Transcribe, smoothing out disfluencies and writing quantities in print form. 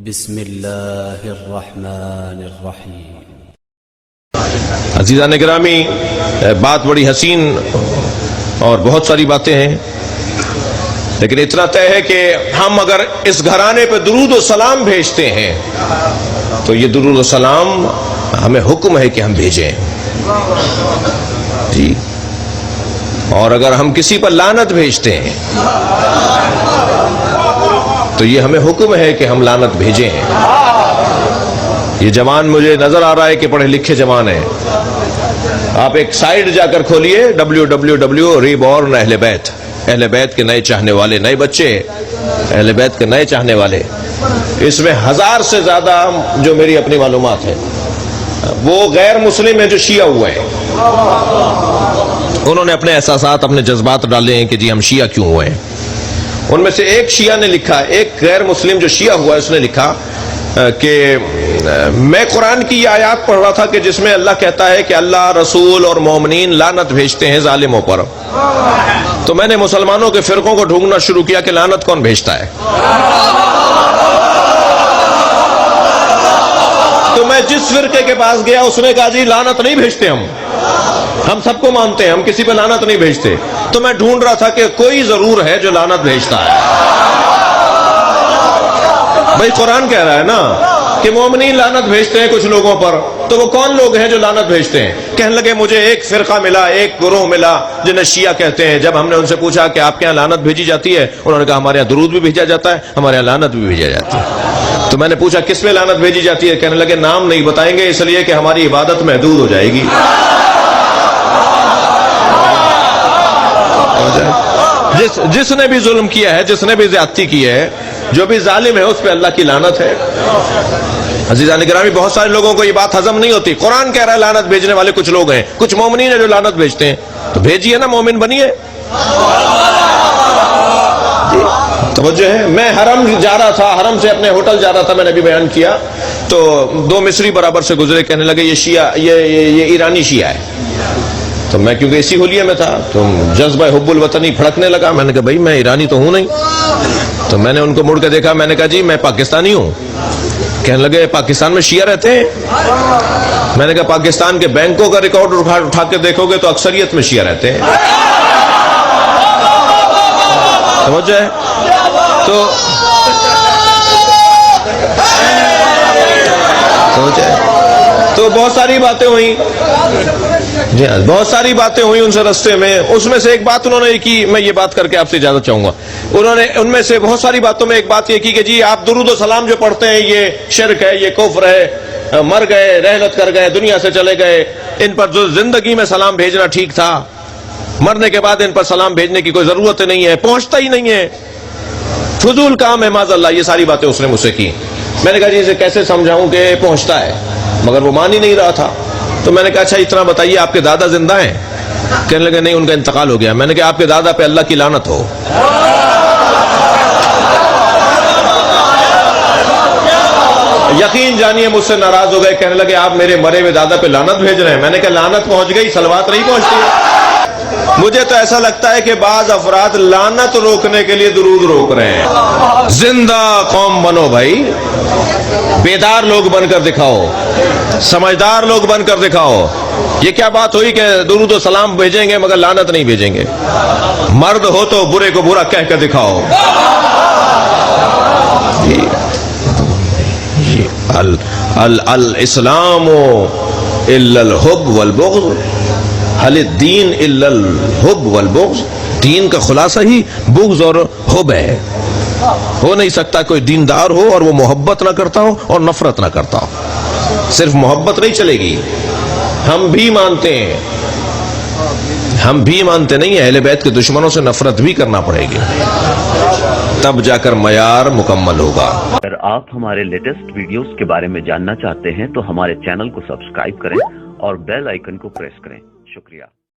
بسم اللہ الرحمن الرحیم۔ عزیزان گرامی، بات بڑی حسین اور بہت ساری باتیں ہیں، لیکن اتنا طے ہے کہ ہم اگر اس گھرانے پہ درود و سلام بھیجتے ہیں تو یہ درود و سلام ہمیں حکم ہے کہ ہم بھیجیں جی، اور اگر ہم کسی پر لعنت بھیجتے ہیں تو یہ ہمیں حکم ہے کہ ہم لعنت بھیجیں۔ یہ جوان مجھے نظر آ رہا ہے کہ پڑھے لکھے جوان ہیں، آپ ایک سائٹ جا کر کھولیے www.reborn اہل بیت، اہل بیت کے نئے چاہنے والے، نئے بچے، اہل بیت کے نئے چاہنے والے، اس میں 1000 سے زیادہ جو میری اپنی معلومات ہے وہ غیر مسلم ہیں جو شیعہ ہوئے ہیں۔ انہوں نے اپنے احساسات، اپنے جذبات ڈالے ہیں کہ جی ہم شیعہ کیوں ہوئے ہیں۔ ان میں سے ایک شیعہ نے لکھا، ایک غیر مسلم جو شیعہ ہوا ہے اس نے لکھا کہ میں قرآن کی یہ آیات پڑھ رہا تھا کہ جس میں اللہ کہتا ہے کہ اللہ، رسول اور مومنین لعنت بھیجتے ہیں ظالموں پر، تو میں نے مسلمانوں کے فرقوں کو ڈھونڈنا شروع کیا کہ لعنت کون بھیجتا ہے۔ تو میں جس فرقے کے پاس گیا اس نے کہا جی لعنت نہیں بھیجتے ہم سب کو مانتے ہیں، ہم کسی پہ لعنت نہیں بھیجتے۔ تو میں ڈھونڈ رہا تھا کہ کوئی ضرور ہے جو لعنت بھیجتا ہے۔ بھائی قرآن کہہ رہا ہے نا کہ مومنین لعنت بھیجتے ہیں کچھ لوگوں پر، تو وہ کون لوگ ہیں جو لعنت بھیجتے ہیں؟ کہنے لگے مجھے ایک فرقہ ملا، ایک گروہ ملا جنہیں شیعہ کہتے ہیں۔ جب ہم نے ان سے پوچھا کہ آپ کے یہاں لعنت بھیجی جاتی ہے، انہوں نے کہا ہمارے یہاں درود بھی بھیجا جاتا ہے، ہمارے یہاں لعنت بھی بھیجا جاتی ہے۔ تو میں نے پوچھا کس میں لعنت بھیجی جاتی ہے؟ کہنے لگے نام نہیں بتائیں گے اس لیے کہ ہماری عبادت محدود ہو جائے گی۔ جس نے بھی ظلم کیا ہے، جس نے بھی زیادتی کی ہے، جو بھی ظالم ہے اس پہ اللہ کی لعنت ہے۔ عزیزان گرامی، بہت سارے لوگوں کو یہ بات ہضم نہیں ہوتی۔ قرآن کہہ رہا ہے لعنت بھیجنے والے کچھ لوگ ہیں، کچھ مومنین ہیں جو لعنت بھیجتے ہیں، تو بھیجیے نا، مومن بنیے۔ توجہ ہے، میں حرم جا رہا تھا، حرم سے اپنے ہوٹل جا رہا تھا، میں نے بھی بیان کیا، تو 2 مصری برابر سے گزرے، کہنے لگے یہ شیعہ، یہ ایرانی شیعہ ہے۔ تو میں کیونکہ اسی حلیے میں تھا تو جذبہ حب الوطنی پھڑکنے لگا۔ میں نے کہا بھائی میں ایرانی تو ہوں نہیں۔ تو میں نے ان کو مڑ کے دیکھا، میں نے کہا جی میں پاکستانی ہوں۔ کہنے لگے پاکستان میں شیعہ رہتے ہیں؟ میں نے کہا پاکستان کے بینکوں کا ریکارڈ اٹھا کے دیکھو گے تو اکثریت میں شیعہ رہتے ہیں۔ سمجھ ہے؟ تو بہت ساری باتیں ہوئیں، جی ہاں بہت ساری باتیں ہوئی ان سے رستے میں۔ اس میں سے ایک بات انہوں نے کی، میں یہ بات کر کے آپ سے اجازت چاہوں گا۔ انہوں نے ان میں سے بہت ساری باتوں میں ایک بات یہ کی کہ جی آپ درود و سلام جو پڑھتے ہیں یہ شرک ہے، یہ کفر ہے، مر گئے، رحلت کر گئے، دنیا سے چلے گئے، ان پر جو زندگی میں سلام بھیجنا ٹھیک تھا، مرنے کے بعد ان پر سلام بھیجنے کی کوئی ضرورت نہیں ہے، پہنچتا ہی نہیں ہے، فضول کام ہے، معاذ اللہ۔ یہ ساری باتیں اس نے مجھ سے کی۔ میں نے کہا جی اسے کیسے سمجھاؤں کہ پہنچتا ہے، مگر وہ مان ہی نہیں رہا تھا۔ تو میں نے کہا اچھا اتنا بتائیے آپ کے دادا زندہ ہیں؟ کہنے لگے نہیں، ان کا انتقال ہو گیا۔ میں نے کہا آپ کے دادا پہ اللہ کی لعنت ہو۔ یقین جانیے مجھ سے ناراض ہو گئے، کہنے لگے آپ میرے مرے ہوئے دادا پہ لعنت بھیج رہے ہیں۔ میں نے کہا لعنت پہنچ گئی، صلوات نہیں پہنچتی۔ مجھے تو ایسا لگتا ہے کہ بعض افراد لعنت روکنے کے لیے درود روک رہے ہیں۔ زندہ قوم بنو بھائی، بیدار لوگ بن کر دکھاؤ، سمجھدار لوگ بن کر دکھاؤ۔ یہ کیا بات ہوئی کہ درود و سلام بھیجیں گے مگر لعنت نہیں بھیجیں گے؟ مرد ہو تو برے کو برا کہہ کر دکھاؤ۔ الاسلام الا الحب والبغض، هل الدین الا الحب والبغض؟ دین کا خلاصہ ہی بغض اور حب ہے۔ ہو نہیں سکتا کوئی دیندار ہو اور وہ محبت نہ کرتا ہو اور نفرت نہ کرتا ہو۔ صرف محبت نہیں چلے گی، ہم بھی مانتے ہیں، ہم بھی مانتے نہیں ہیں اہل بیت کے دشمنوں سے نفرت بھی کرنا پڑے گی، تب جا کر معیار مکمل ہوگا۔ اگر آپ ہمارے لیٹسٹ ویڈیوز کے بارے میں جاننا چاہتے ہیں تو ہمارے چینل کو سبسکرائب کریں اور بیل آئیکن کو پریس کریں۔ شکریہ۔